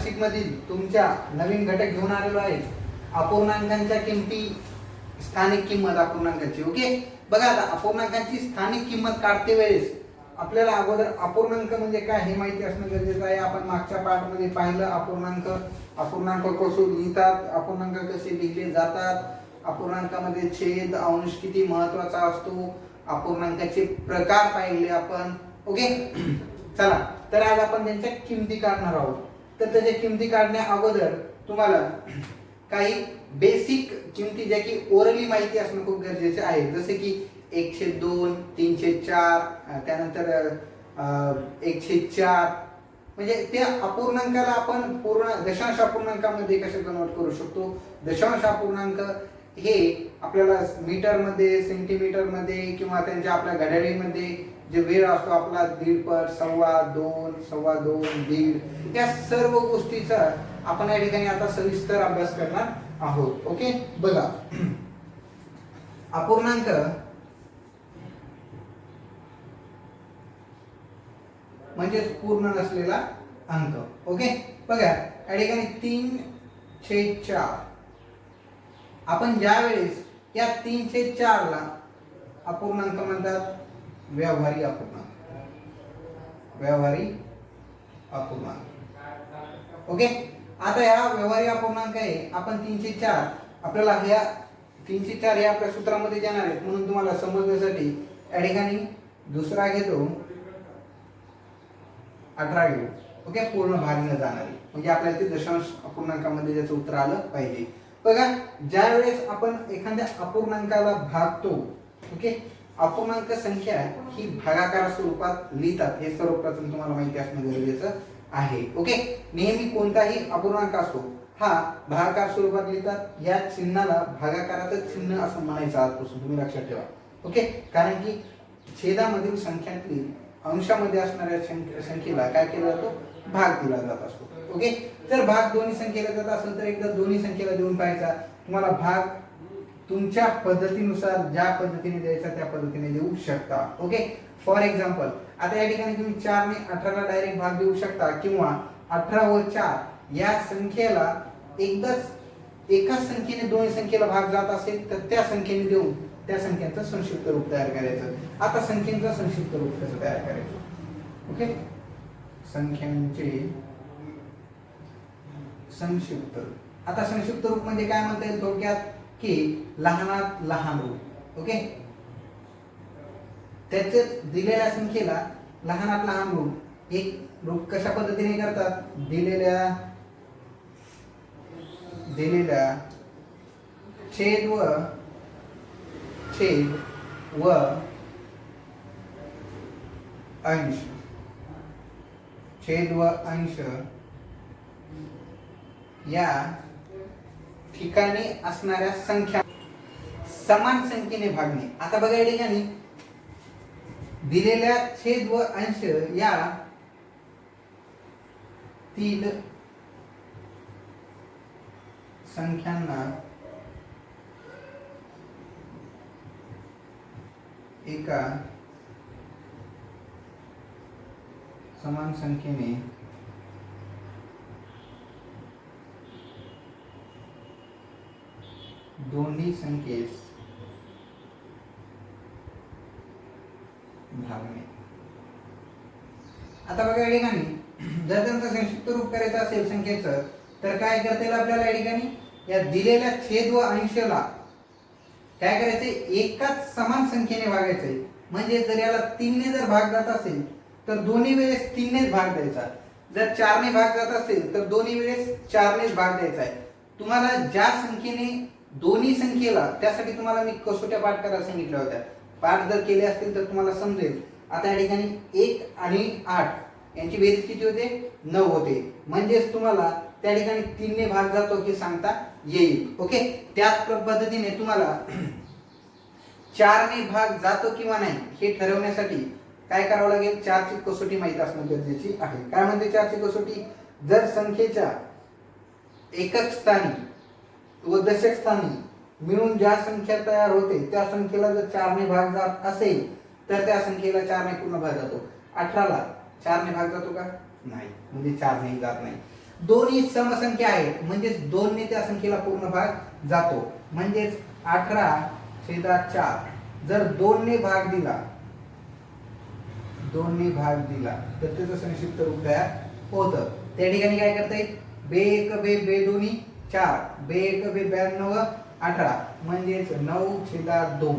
Worksheet मधील तुमच्या नवीन घटक घेऊन आलेलो आहे अपूर्णांकांच्या किमती, स्थानिक किंमत अपूर्णांकाची. ओके, बघा आता अपूर्णांकांची स्थानिक किंमत काढते वेळेस आपल्याला अगोदर अपूर्णांक म्हणजे काय हे माहिती असणं गरजेचं आहे. आपण मागच्या पाठ मध्ये पाहिलं अपूर्णांक कसे लिहितात, अपूर्णांक कसे लिहिले जातात, अपूर्णांकामध्ये छेद, अंश किती महत्वाचा असतो, अपूर्णांकाचे प्रकार पाहिले आपण. ओके, चला तर आज आपण त्यांच्या किमती काढणार आहोत. तर त्याच्या किमती काढण्या अगोदर तुम्हाला काही बेसिक किमती ज्या की ओरली माहिती असणं खूप गरजेचे आहे. जसे की 1/2, 3/4, त्यानंतर 1/4, म्हणजे त्या अपूर्णांकाला आपण पूर्ण दशांश अपूर्णांकामध्ये कसे कन्वर्ट करू शकतो. दशांश अपूर्णांक हे आपल्याला मीटर मध्ये, सेंटीमीटर मध्ये किंवा त्यांच्या आपल्या घड्याळीमध्ये जे वेळ असतो आपला 1.5 पट, 2.25, 2.25, 1.5, या सर्व गोष्टीचा आपण या ठिकाणी आता सविस्तर अभ्यास करणार आहोत. ओके, बघा अपूर्णांक म्हणजे पूर्ण नसलेला अंक. ओके, बघा या ठिकाणी 3/4. आपण ज्या वेळेस या 3/4 ला अपूर्णांक म्हणतात व्यावहारिक अपूर्णांक. ओके, आता या व्यवहारिक अपूर्णांक आहे आपण 3/4, आपल्याला ह्या 3/4 हे आपल्या सूत्रामध्ये देणार आहेत म्हणून तुम्हाला समजण्यासाठी या ठिकाणी दुसरा घेतो, 18 घेऊ. ओके, पूर्ण भाग न जाणारी, म्हणजे आपल्याला ते दशांश अपूर्णांकामध्ये ज्याचं उत्तर आलं पाहिजे. बघा ज्या वेळेस आपण एखाद्या अपूर्णांकाला भागतो, ओके, अपूर्णांक संख्या ही भागाकार स्वरूपात लिहितात हे सर्वप्रथम तुम्हाला माहिती असणं गरजेचं आहे. ओके, नेहमी कोणताही अपूर्णांक असतो हा भागाकार स्वरूपात लिहितात. या चिन्हाला भागाकाराचं चिन्ह असं म्हणायचं आजपासून, तुम्ही लक्षात ठेवा. ओके, कारण की छेदामधील संख्यातील अंशामध्ये असणाऱ्या संख्येला काय केलं जातो, भाग दिला जात असतो. ओके, जर भाग दोन्ही संख्येला जात असेल तर एकदा दोन्ही संख्येला देऊन पाहायचा. तुम्हाला भाग तुमच्या पद्धतीनुसार ज्या पद्धतीने द्यायचा त्या पद्धतीने देऊ शकता. ओके, फॉर एक्झाम्पल आता या ठिकाणी तुम्ही 4 ने 18 ला डायरेक्ट भाग देऊ शकता किंवा 18 व 4 या संख्येला एकदाच एकाच संख्येने दोन्ही संख्येला भाग जात असेल तर त्या संख्येने देऊन त्या संख्यांचं संक्षिप्त रूप तयार करायचं. आता संख्येचं संक्षिप्त रूप कसं तयार करायचं. ओके, संख्यांचे संक्षिप्त रूप. आता संक्षिप्त रूप म्हणजे काय म्हणता येईल थोडक्यात की लहानात लहान रूप. ओके, त्याचे दिलेल्या संख्येला लहानात लहान रूप. एक रूप कशा पद्धतीने करतात, दिलेल्या छेद व अंश, छेद व अंश या ठिकाणी असणाऱ्या संख्या समान संख्येने भागणे. आता बघा या ठिकाणी दिलेल्या छेद व अंश या तीन संख्यांना एका समान संख्येने दोन्ही संख्येस भागणे. आता बघा या ठिकाणी जर त्यांचं संक्षिप्त रूप करायचं असेल संख्येचं तर काय करता येईल आपल्याला. या ठिकाणी या दिलेल्या छेद व अंशाला काय करायचे, एकाच समान संख्येने भागायचंय. म्हणजे जर याला 3 ने जर भाग जात असेल तर दोन्ही वेळेस 3 नेच भाग द्यायचा. जर 4 ने भाग जात असेल तर दोन्ही वेळेस 4 नेच भाग द्यायचा आहे. तुम्हाला ज्या संख्येने दोन्ही संख्येला, त्यासाठी तुम्हाला मी कसोट्या पाठ करायला सांगितल्या होत्या. पाठ जर केले असतील तर तुम्हाला समजेल. आता या ठिकाणी 1 आणि 8 यांची बेरीज किती होते, 9 होते. म्हणजेच तुम्हाला त्या ठिकाणी 3 ने भाग जातो हे सांगता येईल. ओके, त्याच पद्धतीने तुम्हाला 4 ने भाग जातो किंवा नाही हे ठरवण्यासाठी काय करावं लागेल, 4 ची कसोटी माहित असणं गरजेची आहे. काय म्हणते 4 ची कसोटी, जर संख्येच्या एकक स्थानी व दशक स्थानी मिळून ज्या संख्या तयार होते त्या संख्येला जर 4 ने भाग जात असेल तर त्या संख्येला 4 ने पूर्ण भाग जातो. 18 ला 4 ने भाग जातो का, नाही, म्हणजे 4 ने जात नाही. दोन्ही समसंख्या आहेत म्हणजेच 2 ने त्या संख्येला पूर्ण भाग जातो. म्हणजेच 18/4 जर 2 ने भाग दिला, 2 ने भाग दिला तर त्याचं संक्षिप्त रूप तयार होतं. त्या ठिकाणी काय करता येईल, बे1 बे दोन्ही 4, बे1 बे 92 18 म्हणजेच 9/2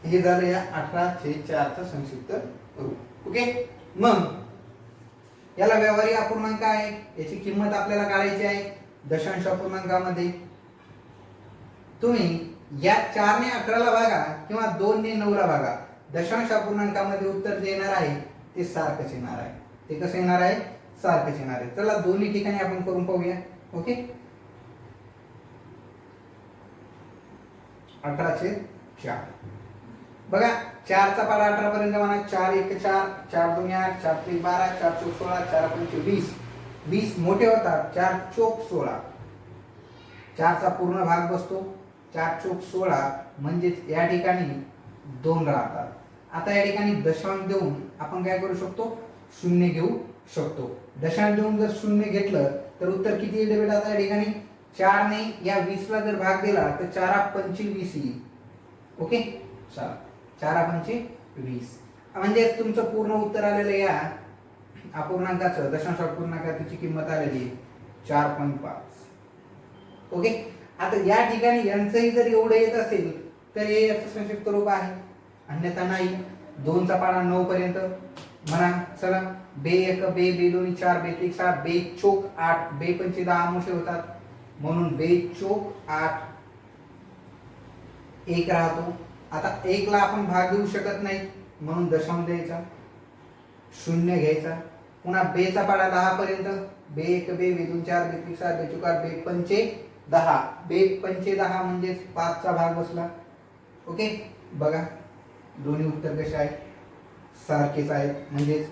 हे झालं या 18/4 चं संक्षिप्त रूप. ओके. मग याला व्यवहारिक अपूर्णांक आहे, याची किंमत आपल्याला काढायची आहे दशांश अपूर्णांकामध्ये. तुम्ही या 4 ने 18 ला भागा किंवा 2 ने 9 ला भागा, दशांश अपूर्णांकामध्ये उत्तर जे येणार आहे ते सारखंच येणार आहे. ते कसं येणार आहे, सारखंच येणार आहे. चला दोन्ही ठिकाणी आपण करून पाहूया. ओके. 18/4 बघा, 4 चा पाडा 18 पर्यंत म्हणा. 4 1 4, 4 2 8, 4 3 12, 4 4 16, 4 5 20. 20 मोठे होतात, 4 चोक 16. 4 चा पूर्ण भाग बसतो, 4 चोक 16 म्हणजेच या ठिकाणी 2 राहतात. आता या ठिकाणी दशांश देऊन आपण काय करू शकतो, 0 घेऊ शकतो. दशांश देऊन जर 0 घेतलं तर उत्तर किती येईल बेटा. आता या ठिकाणी 4 ने या 20 ला जर भाग दिला तर 4 पंचे 20 येईल. ओके. चला 4 पंचे 20 म्हणजे तुमचं पूर्ण उत्तर आलेलं या अपूर्णांकाचं, दशांश अपूर्णांकाची किंमत आलेली 4.5. ओके. आता या ठिकाणी यांचंही जर एवढं येत असेल तर हे याचं संक्षिप्त रूप आहे, अन्यथा नाही. 2 चा पाडा 9 पर्यंत म्हणा. चला बे1 बे दोन्ही 4, बे3 6, बे चोक 8, बे पंचे 10 मोठे होतात म्हणून बे चोक 8 1 राहतो. आता 1 ला आपण भाग देऊ शकत नाही म्हणून दशांश द्यायचा, 0 घ्यायचा. पुन्हा बे चा पाडा 10 पर्यंत, बे1 बे 2 4, बे3 6, बे 4 बे पंचे 10, बे पंचे 10 म्हणजेच 5 चा भाग बसला. ओके. बघा दोन्ही उत्तर कसे आहेत, सारखेच आहेत. म्हणजेच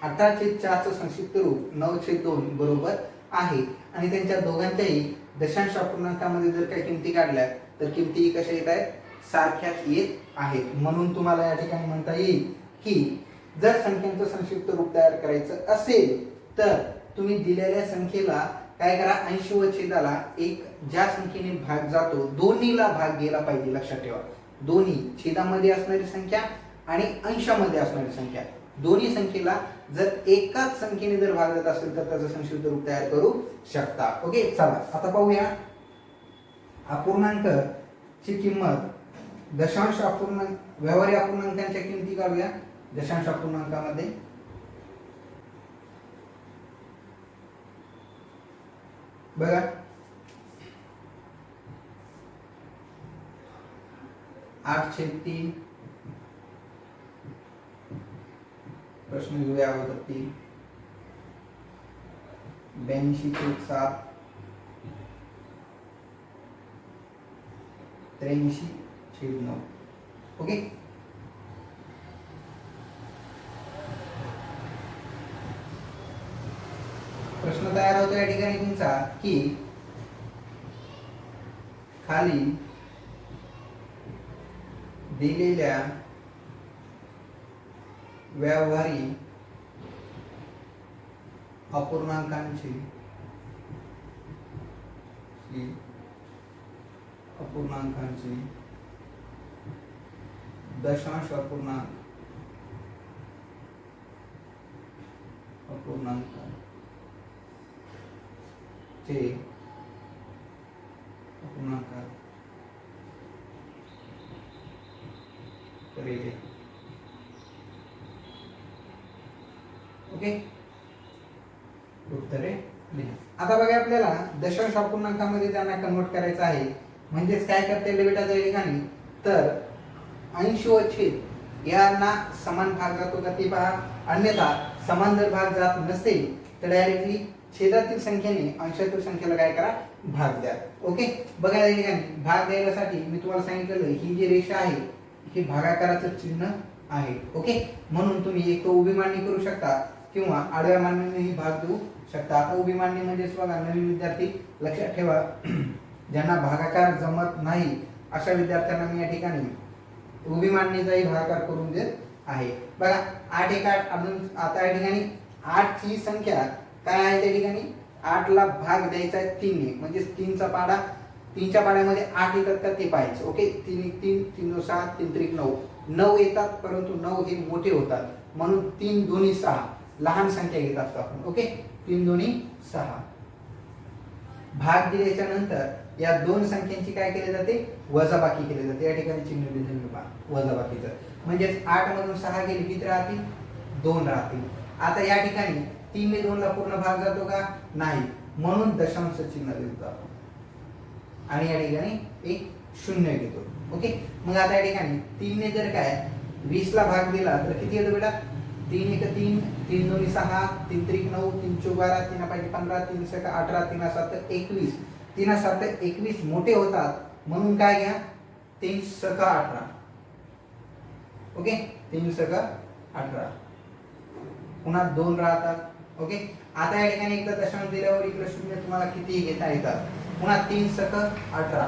18/4 चं संक्षिप्त रूप 9/2 बरोबर आहे. आणि त्यांच्या दोघांच्याही दशांश अपूर्णांकामध्ये जर काही किमती काढल्या तर किमती कशा येत आहेत, सारख्याच येत आहेत. म्हणून तुम्हाला या ठिकाणी म्हणता येईल की जर संख्यांचं संक्षिप्त रूप तयार करायचं असेल तर तुम्ही दिलेल्या संख्येला काय करा, 80 व छेदाला एक ज्या संख्येने भाग जातो दोन्हीला भाग गेला पाहिजे. लक्षात ठेवा, दोन्ही छेदामध्ये असणारी संख्या आणि अंशामध्ये असणारी संख्या, दोन्ही संख्येला जर एकाच संख्येने जर भाग जात असेल तर त्याचं संक्षिप्त रूप तयार करू शकता. ओके. चला आता पाहूया अपूर्णांक ची किंमत. दशांश अपूर्णांक, व्यवहारिक अपूर्णांकांच्या किमती काढूया दशांश अपूर्णांकामध्ये. बघा 8/3 प्रश्न घेऊया अगोदर 3. 82/7, 83/9. ओके. प्रश्न तयार होतो या ठिकाणी तुमचा की खाली दिलेल्या व्यावहारिक अपूर्णांकांची दशांश अपूर्णांक चे अपूर्णांक करेल. ओके. उत्तरे लिहा. आता बघा आपल्याला दशांश अपूर्णांकामध्ये त्यांना कन्वर्ट करायचं आहे. म्हणजेच काय करता येईल बेटा त्या ठिकाणी, तर 80 व छेद यांना समान भाग जातो का ते पहा. अन्यथा समान जर भाग जात नसेल तर डायरेक्टली छेदातील संख्येने अंशातील संख्येला काय करा, भाग द्या. ओके. बघा या ठिकाणी भाग द्यायसाठी मी तुम्हाला सांगितलेलं ही जी रेषा आहे हे भागाकाराचं चिन्ह आहे. ओके. म्हणून तुम्ही एक उभी मांडणी करू शकता किंवा आडव्या मांडणीनेही भाग देऊ शकता. आता उभी मांडणी म्हणजेच बघा, नवीन विद्यार्थी लक्षात ठेवा, ज्यांना भागाकार जमत नाही अशा विद्यार्थ्यांना मी या ठिकाणी उभी मांडणीचाही भागाकार करून देत आहे. बघा 8 1 8. अजून आता या ठिकाणी 8 ची संख्या काय आहे त्या ठिकाणी 8 ला भाग द्यायचा आहे 3 ने, म्हणजे 3चा पाडा, 3च्या पाड्यामध्ये 8 येतात का ते पाहायचं. ओके, 3 1 3, 3 2 6, 3 3 9, 9 येतात, परंतु 9 हे मोठे होतात म्हणून 3 दोन्ही 6 लहान संख्या घेत असतो आपण. ओके, 3 दोन्ही 6. भाग दिल्याच्या नंतर या दोन संख्यांची काय केले जाते, वजाबाकी केली जाते. या ठिकाणी चिन्ह दिलेलं पहा वजाबाकीचं, म्हणजे 8 मधून 6 गेले किती राहतील, 2 राहतील. आता या ठिकाणी 3 ने 2 ला पूर्ण भाग जातो का, नाही, म्हणून दशांश चिन्ह देतो आपण आणि या ठिकाणी एक शून्य घेतो. ओके, मग आता या ठिकाणी 3 ने जर काय 20 ला भाग दिला तर किती येतो बेटा, 3 1 3, 3 2 6, 3 3 9, 3 4 12, 3 5 15, 3 6 18, 3 7 21, 3 7 21 मोठे होतात म्हणून काय घ्या, 3 6 18. ओके, 3 6 18, पुन्हा 2 राहतात. ओके, आता या ठिकाणी एकदा दशांश दिल्यावर इकडे शून्य तुम्हाला किती घेता येतात, पुन्हा 3 6 18,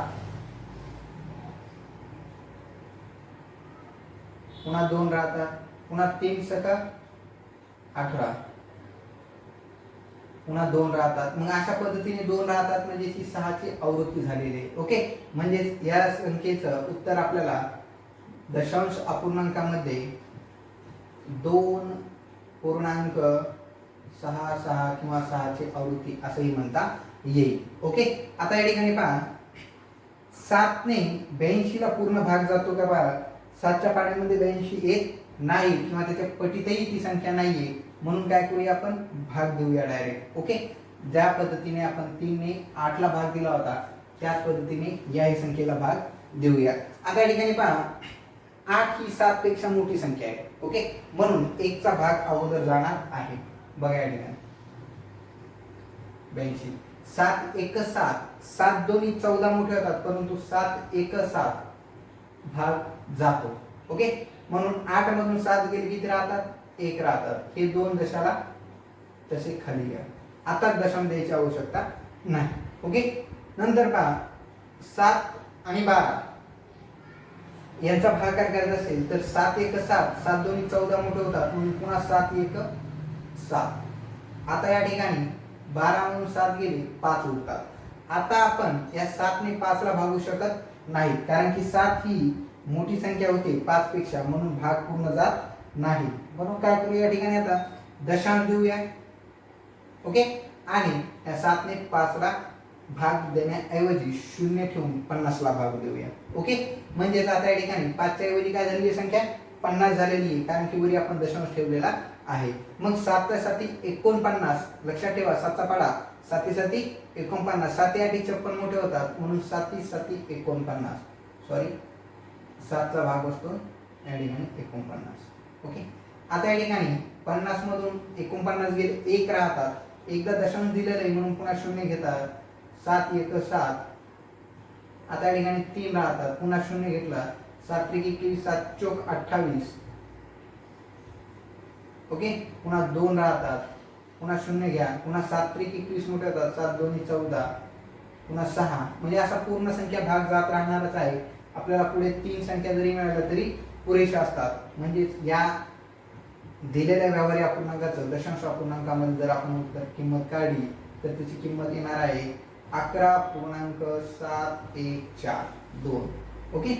पुन्हा 2 राहतात, पुन्हा 3 6 18, पुन्हा 2 राहतात. मग अशा पद्धतीने 2 राहतात म्हणजे ही 6 ची आवृत्ती झालेली आहे. ओके, म्हणजे या संख्येचं उत्तर आपल्याला दशांश अपूर्णांकामध्ये 2.66 किंवा 6 ची आवृत्ती असंही म्हणता येईल. ओके, आता या ठिकाणी पहा 7 ने 82 ला पूर्ण भाग जातो का पहा, 7च्या पाड्यामध्ये 82 येत नाही किंवा त्याच्या पटीतही ती संख्या नाहीये, म्हणून काय करूया आपण, भाग देऊया डायरेक्ट. ओके, ज्या पद्धतीने आपण 3 ने 8 ला भाग दिला होता त्याच पद्धतीने याही संख्येला भाग देऊया. आता या ठिकाणी पहा 8 ही 7 पेक्षा मोठी संख्या आहे. ओके, म्हणून 1 चा भाग अगोदर जाणार आहे. बघा या ठिकाणी 82, 7 1 7, 7 दोन्ही 14 मोठे होतात, परंतु 7 1 7 भाग जातो. ओके, म्हणून 8 मधून 7 गेले किती राहतात, 1 राहतात. हे दोन दशाला तसे खाली घ्या, आता दशांश द्यायची आवश्यकता नाही. ओके, नंतर पहा 7 आणि 12 यांचा भागाकार करायचा असेल तर 7 1 7, 7 दोन्ही 14 मोठे होतात म्हणून पुन्हा 7 1 7. आता या ठिकाणी 12 मधून 7 गेले 5 उरतात. आता आपण या 7 ने 5 ला भागू शकत नाही, कारण की 7 ही मोठी संख्या होती 5 पेक्षा, म्हणून भाग पूर्ण जात नाही. म्हणून काय करूया या ठिकाणी आता दशांश देऊया. ओके, आणि या 7 ने 5 ला भाग देण्याऐवजी 0 ठेवून 50 ला भाग देऊया. ओके, म्हणजे आता या ठिकाणी 5 च्या ऐवजी काय झालेली संख्या 50 झालेली आहे, कारण की वरी आपण दशांश ठेवलेला आहे. मग 7 साठी 49, लक्षात ठेवा 7चा पाडा 7 साठी 49, 7 8 56 मोठे होतात म्हणून 7 साठी 49, सॉरी 7 चा भाग असतो या ठिकाणी 49. ओके, आता या ठिकाणी 50 मधून 49 गेले 1 राहतात, एकदा दशांश दिलेलं आहे म्हणून पुन्हा 0 घेतात, 7 1 7. आता या ठिकाणी 3 राहतात, पुन्हा 0 घेतला, 7 3 21, 7 4 28. ओके, पुन्हा 2 राहतात, पुन्हा 0 घ्या, पुन्हा 7 3 21 मोठे होतात, 7 2 14, पुन्हा 6. म्हणजे असा पूर्ण संख्या भाग जात राहणारच आहे. आपल्याला पुढे 3 संख्या जरी मिळाल्या तरी पुरेशा असतात. म्हणजे या दिलेल्या व्यावहारिक अपूर्णांकाचं दशांश अपूर्णांकामध्ये जर आपण किंमत काढली तर त्याची किंमत येणार आहे 11.714.2. ओके,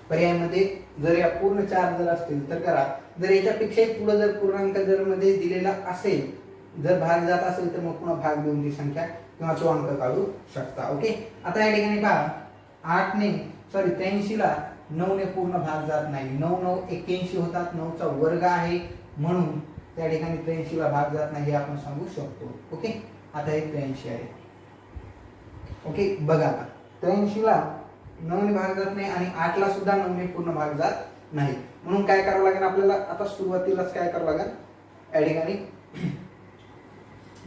पर्यायामध्ये जर या पूर्ण 4 जर असतील तर करा, जर याच्यापेक्षाही पुढे जर पूर्णांक जर मध्ये दिलेला असेल, जर भाग जात असेल तर मग पुन्हा भाग देऊन ती संख्या किंवा तो अंक काढू शकता. ओके, आता या ठिकाणी पहा 8 ने 83 ला 9 ने पूर्ण भाग जात नाही, 9 9 81 होतात, 9 चा वर्ग आहे म्हणून त्या ठिकाणी 83 ला भाग जात नाही हे आपण सांगू शकतो. ओके, आता हे 83 आहे. ओके, बघा आता 83 ला 9 ने भाग जात नाही आणि 8 ला सुद्धा 9 ने पूर्ण भाग जात नाही, म्हणून काय करावं लागेल आपल्याला, आता सुरुवातीलाच काय करावं लागेल, या ठिकाणी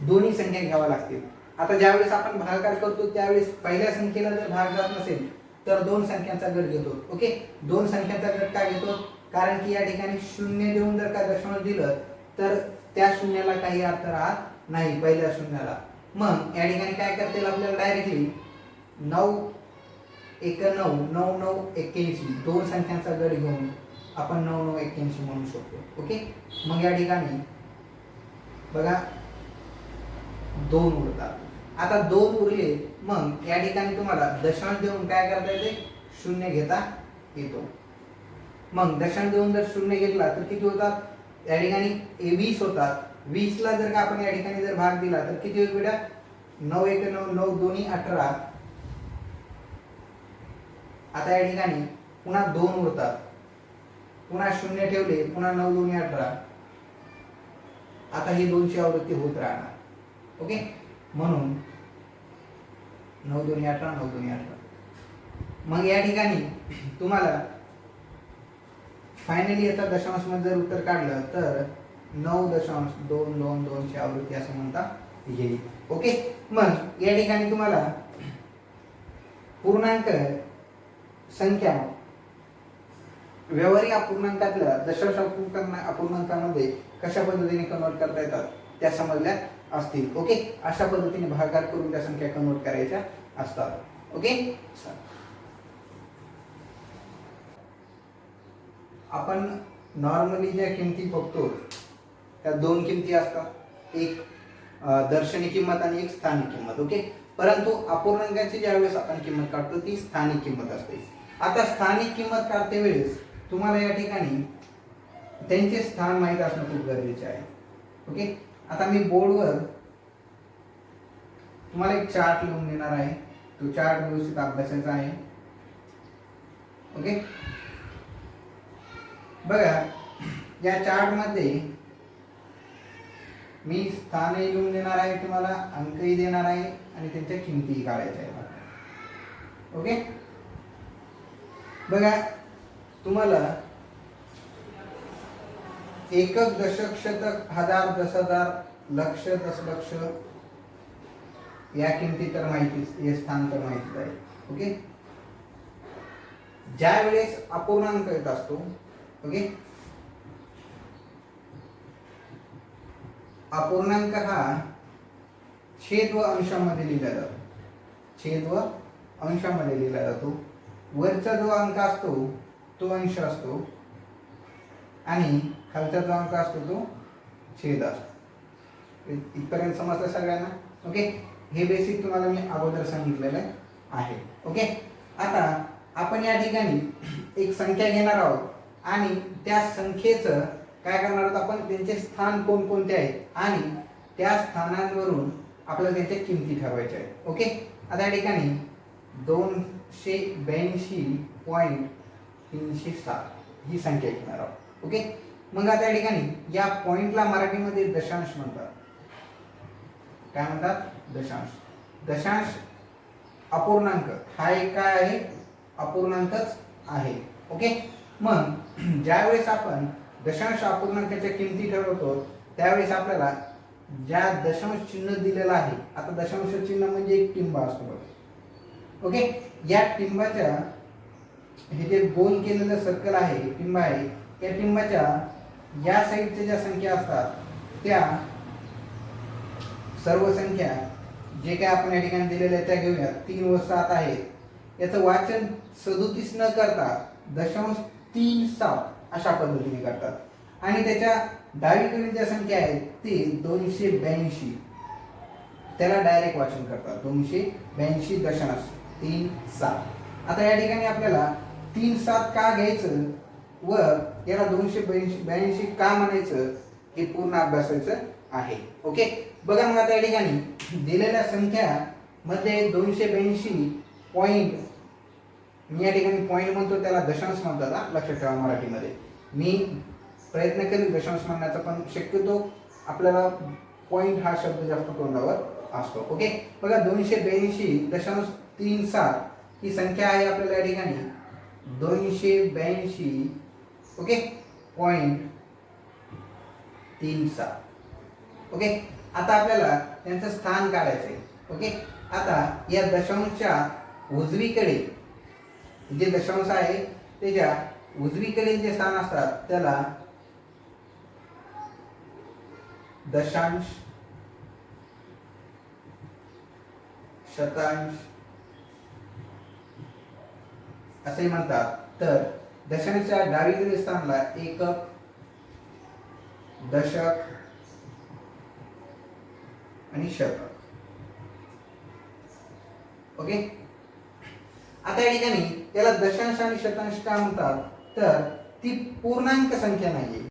दोन्ही संख्या घ्याव्या लागतील. आता ज्यावेळेस आपण भागाकार करतो त्यावेळेस पहिल्या संख्येला जर भाग जात नसेल तर दोन संख्यांचा गट घेतो. ओके, दोन संख्यांचा गट का घेतो, कारण की या ठिकाणी 0 देऊन जर का दशांश दिलं तर त्या शून्याला काही अर्थ राहत नाही पहिल्या शून्याला. मग या ठिकाणी काय करता येईल आपल्याला, डायरेक्टली 9 1 9 9 9 81 दोन संख्यांचा गट घेऊन आपण 9 9 81 म्हणू शकतो. ओके, मग या ठिकाणी बघा दोन उरतात. आता दोन उरले, मग या ठिकाणी तुम्हाला दशांश देऊन काय करता येते, शून्य घेता येतो. मग दशांश देऊन जर शून्य घेतला तर किती होतात, या ठिकाणी 20 होतात. 20 ला जर का आपण या ठिकाणी जर भाग दिला तर किती होईल बेटा, 9 1 9, 9 2 18. आता या ठिकाणी पुन्हा दोन उरतात, पुन्हा शून्य ठेवले, पुन्हा 9 2 18. आता ही 2ची आवृत्ती होत राहणार. ओके, म्हणून 9 2 18, 9 2 18. मग या ठिकाणी तुम्हाला फायनली याचा दशांश मध्ये जर उत्तर काढलं तर 9.222 ची आवृत्ती असं म्हणता येईल. ओके, मग या ठिकाणी तुम्हाला पूर्णांक संख्या व्यवहारिक अपूर्णांकातल्या दशांश अपूर्णांकामध्ये कशा पद्धतीने कन्वर्ट करता येतात त्या समजल्या असतील. ओके, अशा पद्धतीने भागाकार करून त्या संख्या कन्वर्ट करायच्या असतात. ओके, आपण नॉर्मली ज्या किमती बघतो त्या दोन किमती असतात, एक दर्शनी किंमत आणि एक स्थानिक किंमत. ओके, परंतु अपूर्णांकाची ज्यावेळेस आपण किंमत काढतो ती स्थानिक किंमत असते. आता स्थानिक किंमत काढते वेळेस तुम्हाला या ठिकाणी त्यांचे स्थान माहीत असणं खूप गरजेचे आहे. ओके, आता मी बोर्डवर तुम्हाला एक चार्ट लिहून देणार आहे, तो चार्ट व्यवस्थित अभ्यासायचा आहे. ओके, बघा या चार्ट मध्ये मी स्थानही लिहून देणार आहे, तुम्हाला अंकही देणार आहे आणि त्यांच्या किमतीही काढायच्या आहेत. ओके, बघा तुम्हाला एकक, दशक, शतक, हजार, दस हजार, लक्ष, दशलक्ष या किमती तर माहितीच, हे स्थान तर माहितीच आहे. ओके, ज्या वेळेस अपूर्णांक येत असतो, ओके, अपूर्णांक हा छेद व अंशामध्ये लिहिला जातो. छेद व अंशामध्ये लिहिला जातो. वरचा जो अंक असतो तो अंश असतो आणि खालचा जो अंक असतो तो छेद असतो. इथपर्यंत समजतं सगळ्यांना. ओके, हे बेसिक तुम्हाला मी अगोदर सांगितलेलं आहे. ओके, आता आपण या ठिकाणी एक संख्या घेणार आहोत आणि त्या संख्येचं काय करणार आहोत आपण, त्यांचे स्थान कोणकोणते आहेत आणि त्या स्थानांवरून आपल्याला त्यांच्या किमती ठरवायच्या आहेत. ओके, आता या ठिकाणी 282.307 ही संख्या घेणार आहोत. ओके, मग आता या ठिकाणी या पॉइंटला मराठीमध्ये दशांश म्हणतात. काय म्हणतात, दशांश. दशांश अपूर्णांक हा एक काय आहे, अपूर्णांकच आहे. ओके, मग ज्यावेळेस आपण दशांश अपूर्णांकाच्या किमती ठरवतो त्यावेळेस आपल्याला ज्या दशांश चिन्ह दिलेलं आहे, आता दशांश चिन्ह म्हणजे एक टिंब असतो बघा. ओके, या टिंबाच्या हे जे गोल केलेलं सर्कल आहे, टिंब आहे, या टिंबाच्या या साईडच्या ज्या संख्या असतात त्या सर्व संख्या जे काय आपण या ठिकाणी दिलेल्या त्या घेऊया. 3 व 7 आहेत, याचं वाचन 37 न करता 0.37 अशा पद्धतीने करतात. आणि त्याच्या डावीकडील ज्या संख्या आहेत ते 282, त्याला डायरेक्ट वाचन करतात 282.37. आता या ठिकाणी आपल्याला 37 का घ्यायचं व याला 282 का म्हणायचं हे पूर्ण अभ्यासायचं आहे. ओके, बघा मग आता या ठिकाणी दिलेल्या संख्या मध्ये 282 पॉइंट, मी या ठिकाणी पॉइंट म्हणतो त्याला दशांश म्हणतात, लक्षात ठेवा. मराठीमध्ये मी प्रयत्न करेन दशांश म्हणण्याचा, पण शक्यतो आपल्याला पॉइंट हा शब्द जास्त तोंडावर असतो. ओके, बघा 282.37 ही संख्या आहे आपल्याला या ठिकाणी 282. ओके, .37. ओके, आता आपल्याला त्यांचं स्थान काढायचं आहे. ओके, आता या दशांशच्या उजवीकडे जे दशांश आहे त्याच्या उजवीकडे जे स्थान असतात त्याला दशांश, शतांश असे म्हणतात. तर दशांशच्या डावीकडील स्थानाला एकक, दशक आणि शतक. ओके. आता या ठिकाणी याला दशांश आणि शतांश का म्हणतात, तर ती पूर्णांक संख्या नाहीये.